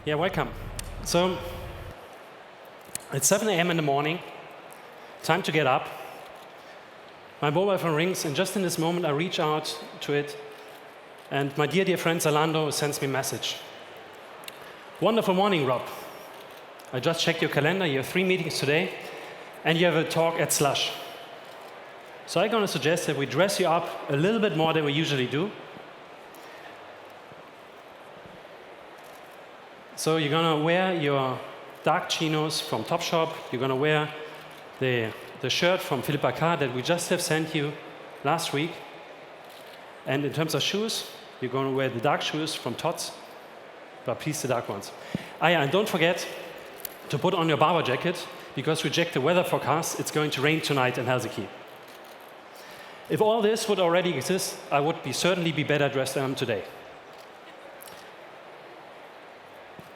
Yeah, welcome. So, it's 7 a.m. in the morning, time to get up. My mobile phone rings, and just in this moment, I reach out to it, and my dear friend Zalando sends me a message. Wonderful morning, Rob. I just checked your calendar, you have 3 meetings today, and you have a talk at Slush. So I'm going to suggest that we dress you up a little bit more than we usually do. So you're going to wear your dark chinos from Topshop. You're going to wear the shirt from Philippa K that we just have sent you last week. And in terms of shoes, you're going to wear the dark shoes from Tots, but please the dark ones. And don't forget to put on your Barber jacket, because we checked the weather forecast. It's going to rain tonight in Helsinki. If all this would already exist, I would certainly be better dressed than I am today.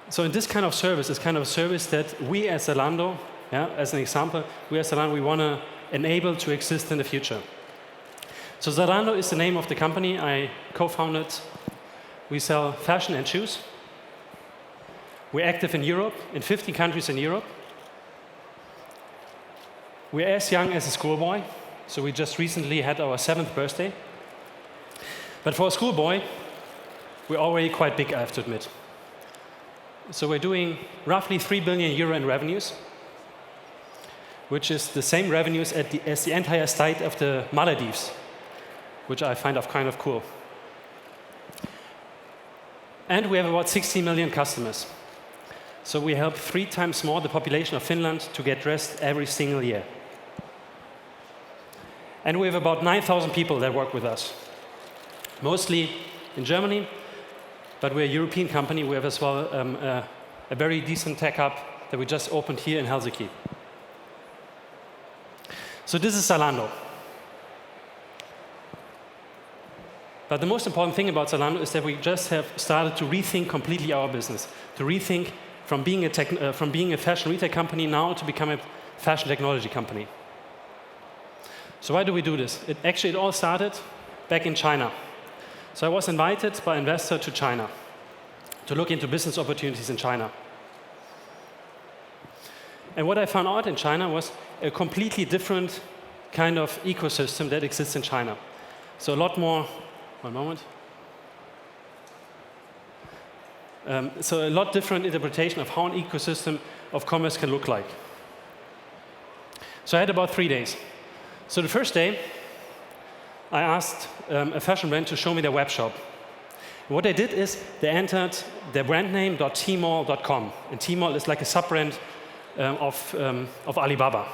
So in this kind of service is kind of a service that we as Zalando, as an example, we as Zalando, we want to enable to exist in the future. So Zalando is the name of the company I co-founded. We sell fashion and shoes. We're active in Europe, in 50 countries in Europe. We're as young as a schoolboy, so we just recently had our 7th birthday. But for a schoolboy, we're already quite big, I have to admit. So we're doing roughly 3 billion euro in revenues, which is the same revenues as the entire state of the Maldives, which I find kind of cool. And we have about 60 million customers. So we help 3 times more the population of Finland to get dressed every single year. And we have about 9,000 people that work with us, mostly in Germany. But we're a European company. We have as well a very decent tech hub that we just opened here in Helsinki. So this is Zalando. But the most important thing about Zalando is that we just have started to rethink completely our business, to rethink from being a fashion retail company now to become a fashion technology company. So why do we do this? It all started back in China. So I was invited by an investor to China to look into business opportunities in China. And what I found out in China was a completely different kind of ecosystem that exists in China. So a lot more, one moment. So a lot different interpretation of how an ecosystem of commerce can look like. So I had about 3 days. So the first day, I asked a fashion brand to show me their web shop. What they did is they entered their brand name .tmall.com, and Tmall is like a sub-brand of Alibaba.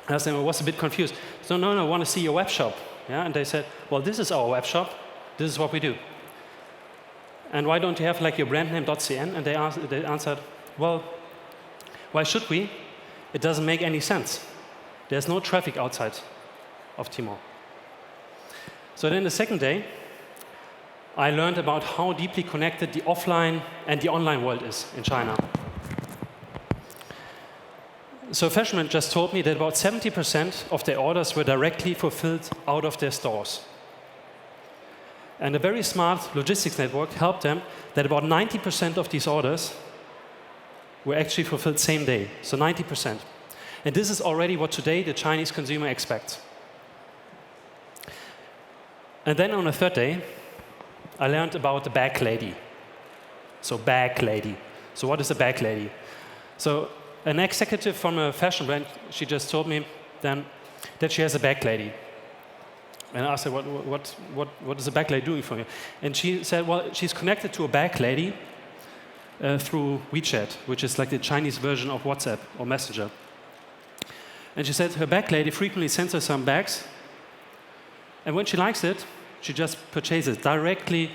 And I was a bit confused. So no, I want to see your web shop. And they said, well, this is our web shop. This is what we do. And why don't you have like your brand name .cn? And they answered, well, why should we? It doesn't make any sense. There's no traffic outside of Tmall. So then the second day, I learned about how deeply connected the offline and the online world is in China. So a fashion brand just told me that about 70% of their orders were directly fulfilled out of their stores. And a very smart logistics network helped them that about 90% of these orders were actually fulfilled same day, so 90%. And this is already what today the Chinese consumer expects. And then on the third day, I learned about the bag lady. So bag lady. So what is a bag lady? So an executive from a fashion brand, she just told me then that she has a bag lady. And I asked her, what is a bag lady doing for you? And she said, well, she's connected to a bag lady through WeChat, which is like the Chinese version of WhatsApp or Messenger. And she said her bag lady frequently sends her some bags, and when she likes it, she just purchases it directly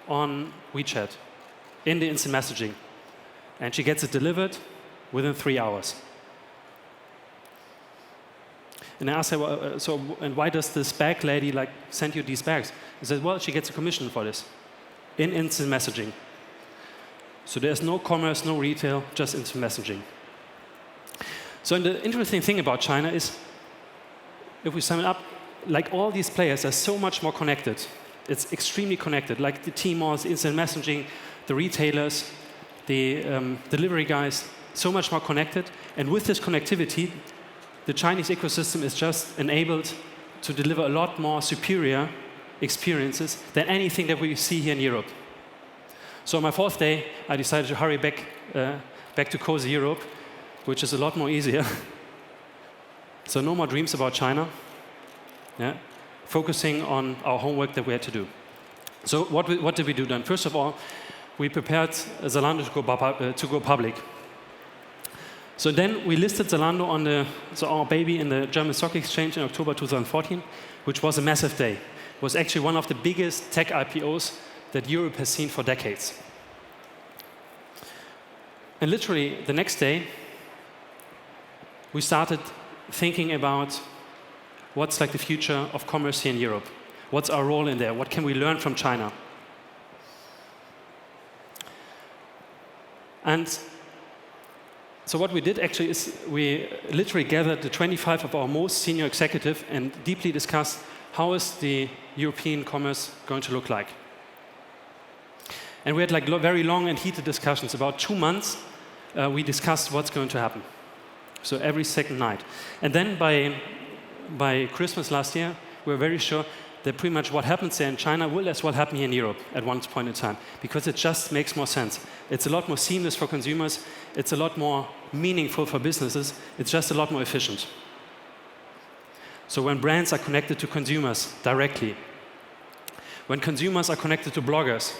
on WeChat in the instant messaging. And she gets it delivered within 3 hours. And I asked her, well, and why does this bag lady send you these bags? She said, well, she gets a commission for this in instant messaging. So there's no commerce, no retail, just instant messaging. So the interesting thing about China is, if we sum it up, like all these players are so much more connected. It's extremely connected, like the Tmall's, instant messaging, the retailers, the delivery guys so much more connected. And with this connectivity, the Chinese ecosystem is just enabled to deliver a lot more superior experiences than anything that we see here in Europe. So on my 4th day, I decided to hurry back to cozy Europe, which is a lot more easier. So no more dreams about China. Yeah? Focusing on our homework that we had to do. So what did we do then? First of all, we prepared Zalando to go public. So then we listed Zalando on our baby in the German Stock Exchange in October 2014, which was a massive day. It was actually one of the biggest tech IPOs that Europe has seen for decades. And literally the next day, we started thinking about what's like the future of commerce here in Europe. What's our role in there? What can we learn from China? And so what we did actually is we literally gathered the 25 of our most senior executives and deeply discussed how is the European commerce going to look like. And we had like very long and heated discussions. About 2 months, we discussed what's going to happen. So every second night. And then by Christmas last year, we were very sure that pretty much what happens there in China will as well happen here in Europe at one point in time, because it just makes more sense. It's a lot more seamless for consumers. It's a lot more meaningful for businesses. It's just a lot more efficient. So when brands are connected to consumers directly, when consumers are connected to bloggers,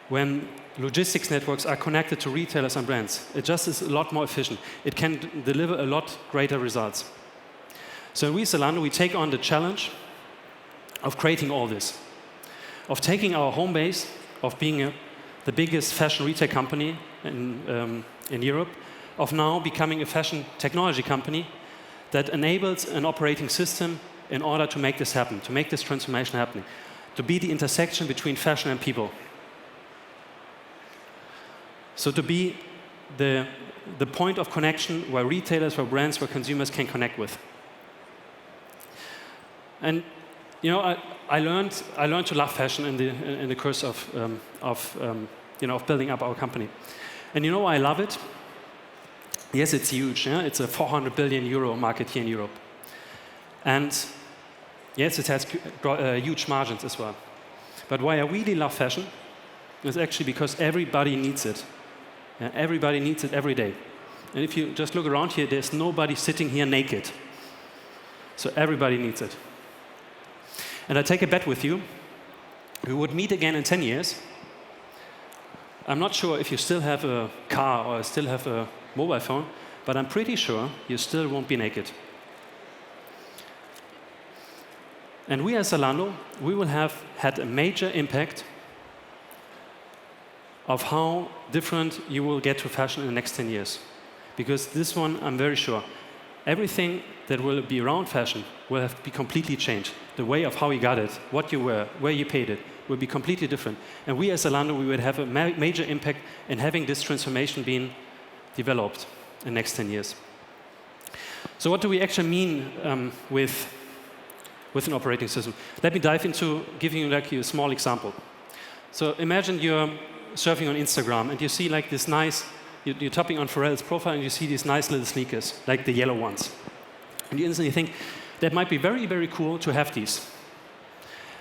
when logistics networks are connected to retailers and brands, it just is a lot more efficient. It can deliver a lot greater results. So we, Zalando, we take on the challenge of creating all this, of taking our home base, of being the biggest fashion retail company in Europe, of now becoming a fashion technology company that enables an operating system in order to make this happen, to make this transformation happen, to be the intersection between fashion and people. So to be the point of connection where retailers, where brands, where consumers can connect with. And you know, I learned to love fashion in the course of building up our company. And you know why I love it? Yes, it's huge. Yeah? It's a 400 billion euro market here in Europe. And yes, it has huge margins as well. But why I really love fashion is actually because everybody needs it. Yeah? Everybody needs it every day. And if you just look around here, there's nobody sitting here naked. So everybody needs it. And I take a bet with you, we would meet again in 10 years. I'm not sure if you still have a car or still have a mobile phone, but I'm pretty sure you still won't be naked. And we as Zalando, we will have had a major impact of how different you will get to fashion in the next 10 years. Because this one, I'm very sure, everything that will be around fashion will have to be completely changed. The way of how you got it, what you wear, where you paid it, will be completely different. And we as Zalando, we would have a major impact in having this transformation being developed in the next 10 years. So what do we actually mean with an operating system? Let me dive into giving you like a small example. So imagine you're surfing on Instagram and you see like this nice, you're tapping on Pharrell's profile and you see these nice little sneakers, like the yellow ones. And you instantly think, that might be very, very cool to have these.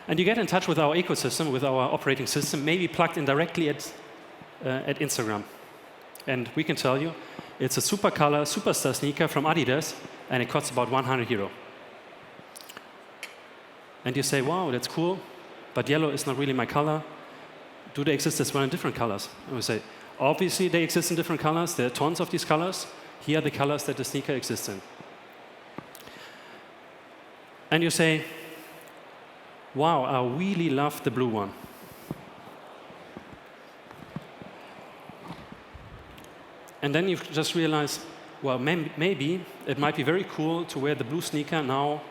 And you get in touch with our ecosystem, with our operating system, maybe plugged in directly at Instagram. And we can tell you, it's a super color, superstar sneaker from Adidas, and it costs about 100 euro. And you say, wow, that's cool, but yellow is not really my color. Do they exist as well in different colors? And we say, obviously they exist in different colors. There are tons of these colors. Here are the colors that the sneaker exists in. And you say, wow, I really love the blue one. And then you just realize, well, maybe it might be very cool to wear the blue sneaker now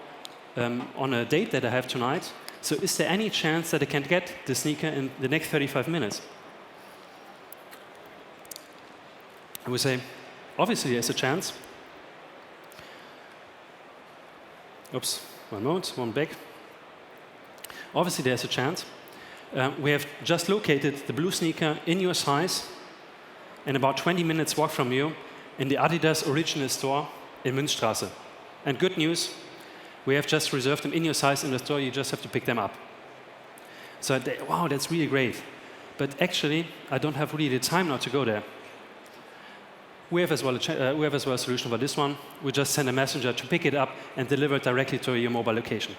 on a date that I have tonight. So is there any chance that I can get the sneaker in the next 35 minutes? And we say, obviously there's a chance. Oops, one moment, one back. Obviously there's a chance. we have just located the blue sneaker in your size, and about 20 minutes walk from you, in the Adidas original store in Münzstraße. And good news, we have just reserved them in your size in the store. You just have to pick them up. So, wow, that's really great. But actually, I don't have really the time now to go there. We have as well a solution for this one. We just send a messenger to pick it up and deliver it directly to your mobile location.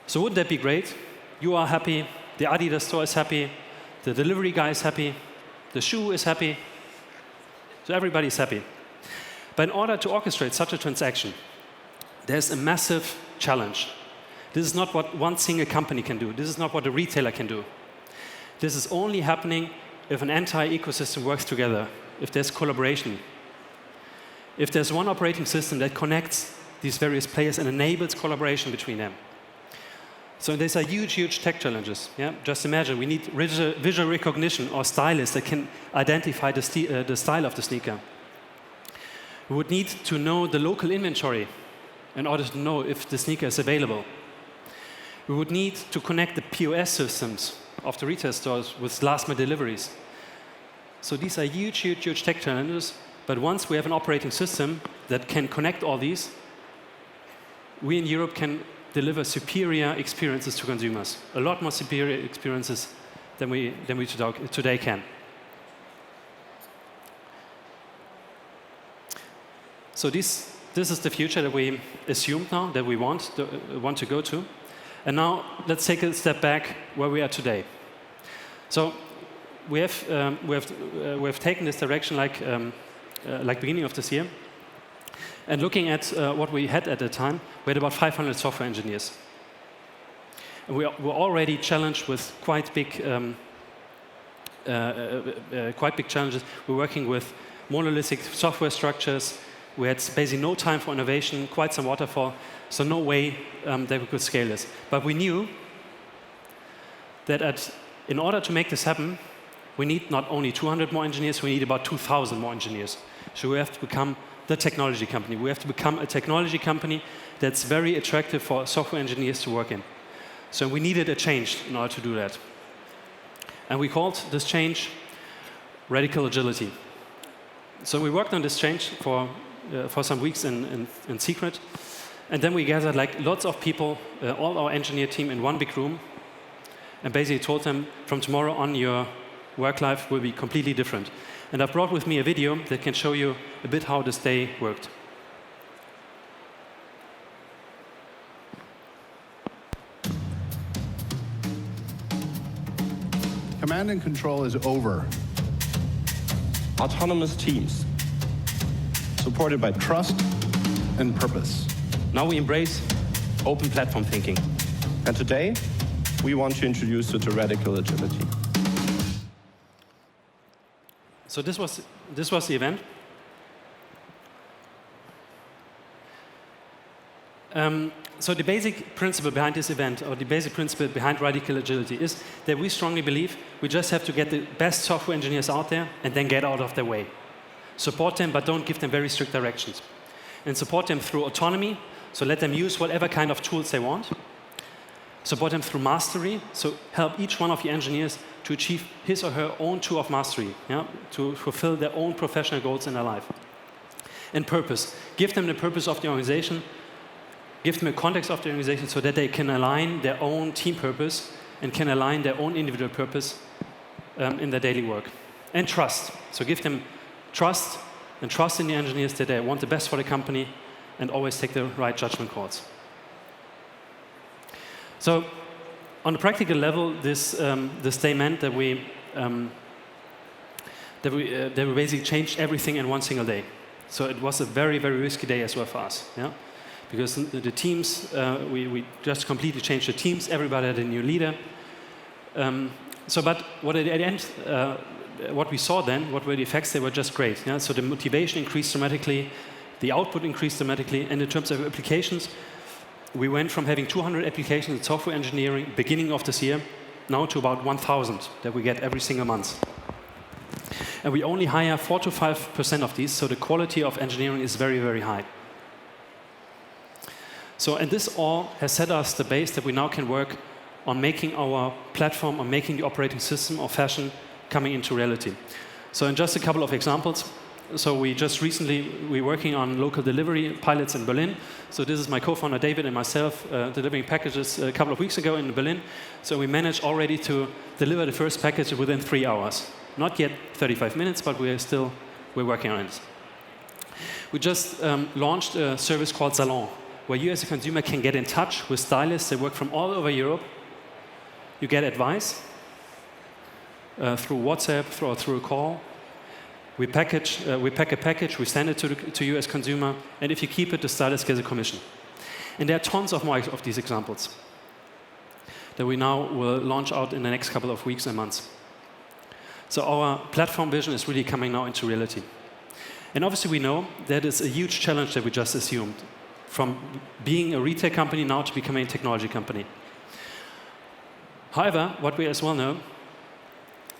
So wouldn't that be great? You are happy, the Adidas store is happy, the delivery guy is happy, the shoe is happy, so everybody's happy. But in order to orchestrate such a transaction, there's a massive challenge. This is not what one single company can do. This is not what a retailer can do. This is only happening if an entire ecosystem works together, if there's collaboration, if there's one operating system that connects these various players and enables collaboration between them. So these are huge, huge tech challenges. Yeah? Just imagine, we need visual recognition or stylists that can identify the style of the sneaker. We would need to know the local inventory in order to know if the sneaker is available. We would need to connect the POS systems of the retail stores with last-mile deliveries. So these are huge, huge, huge tech challenges. But once we have an operating system that can connect all these, we in Europe can deliver superior experiences to consumers, a lot more superior experiences than we today can. So this is the future that we assumed now, that we want to go to. And now let's take a step back where we are today. So we have taken this direction like beginning of this year. And looking at what we had at the time, we had about 500 software engineers. And we were already challenged with quite big challenges. We're working with monolithic software structures. We had basically no time for innovation, quite some waterfall, so no way that we could scale this. But we knew that in order to make this happen, we need not only 200 more engineers, we need about 2,000 more engineers. So we have to become the technology company. We have to become a technology company that's very attractive for software engineers to work in. So we needed a change in order to do that. And we called this change radical agility. So we worked on this change for some weeks in secret. And then we gathered like lots of people, all our engineer team in one big room, and basically told them, from tomorrow on, your work life will be completely different. And I've brought with me a video that can show you a bit how this day worked. Command and control is over. Autonomous teams, supported by trust and purpose. Now we embrace open platform thinking. And today, we want to introduce you to radical agility. So this was the event. So the basic principle behind this event, or the basic principle behind radical agility, is that we strongly believe we just have to get the best software engineers out there and then get out of their way. Support them, but don't give them very strict directions. And support them through autonomy, so let them use whatever kind of tools they want. Support them through mastery, so help each one of your engineers to achieve his or her own tour of mastery, yeah? To fulfill their own professional goals in their life. And purpose. Give them the purpose of the organization, give them a context of the organization so that they can align their own team purpose and can align their own individual purpose in their daily work. And trust. So give them trust and trust in the engineers that they want the best for the company and always take the right judgment calls. So on a practical level, this day meant that we basically changed everything in one single day. So it was a very, very risky day as well for us, yeah? Because the teams, we just completely changed the teams. Everybody had a new leader. But what at the end, what we saw then, what were the effects? They were just great. Yeah? So the motivation increased dramatically, the output increased dramatically, and in terms of applications, we went from having 200 applications in software engineering beginning of this year, now to about 1,000 that we get every single month. And we only hire 4 to 5% of these, so the quality of engineering is very, very high. So, and this all has set us the base that we now can work on making our platform, on making the operating system of fashion coming into reality. So in just a couple of examples, so we're working on local delivery pilots in Berlin. So this is my co-founder David and myself delivering packages a couple of weeks ago in Berlin. So we managed already to deliver the first package within 3 hours. Not yet 35 minutes, but we're working on it. We just launched a service called Zalando, where you as a consumer can get in touch with stylists that work from all over Europe. You get advice through WhatsApp, through a call. We pack a package, we send it to you as consumer, and if you keep it, the stylist gets a commission. And there are tons of more of these examples that we now will launch out in the next couple of weeks and months. So our platform vision is really coming now into reality. And obviously we know that is a huge challenge that we just assumed, from being a retail company now to becoming a technology company. However, what we as well know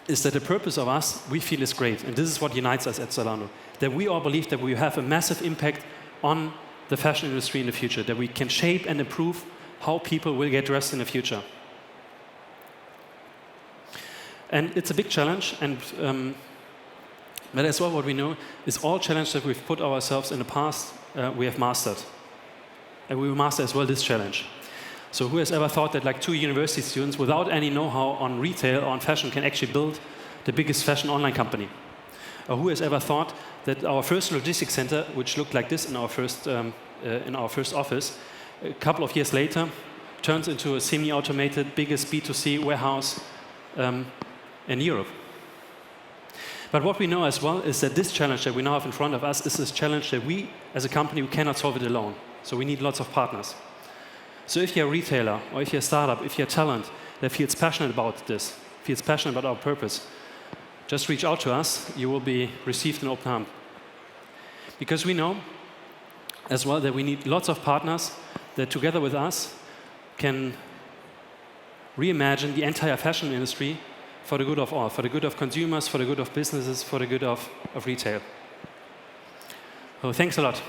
is that the purpose of us, we feel, is great. And this is what unites us at Zalando. That we all believe that we have a massive impact on the fashion industry in the future, that we can shape and improve how people will get dressed in the future. And it's a big challenge, and but as well what we know is all challenges that we've put ourselves in the past, we have mastered. And we will master as well this challenge. So who has ever thought that like 2 university students without any know-how on retail or on fashion can actually build the biggest fashion online company? Or who has ever thought that our first logistics center, which looked like this in our first office, a couple of years later turns into a semi-automated biggest B2C warehouse in Europe? But what we know as well is that this challenge that we now have in front of us is this challenge that we as a company we cannot solve it alone. So we need lots of partners. So if you're a retailer, or if you're a startup, if you're a talent that feels passionate about this, feels passionate about our purpose, just reach out to us. You will be received in open arms. Because we know as well that we need lots of partners that together with us can reimagine the entire fashion industry for the good of all, for the good of consumers, for the good of businesses, for the good of retail. So thanks a lot.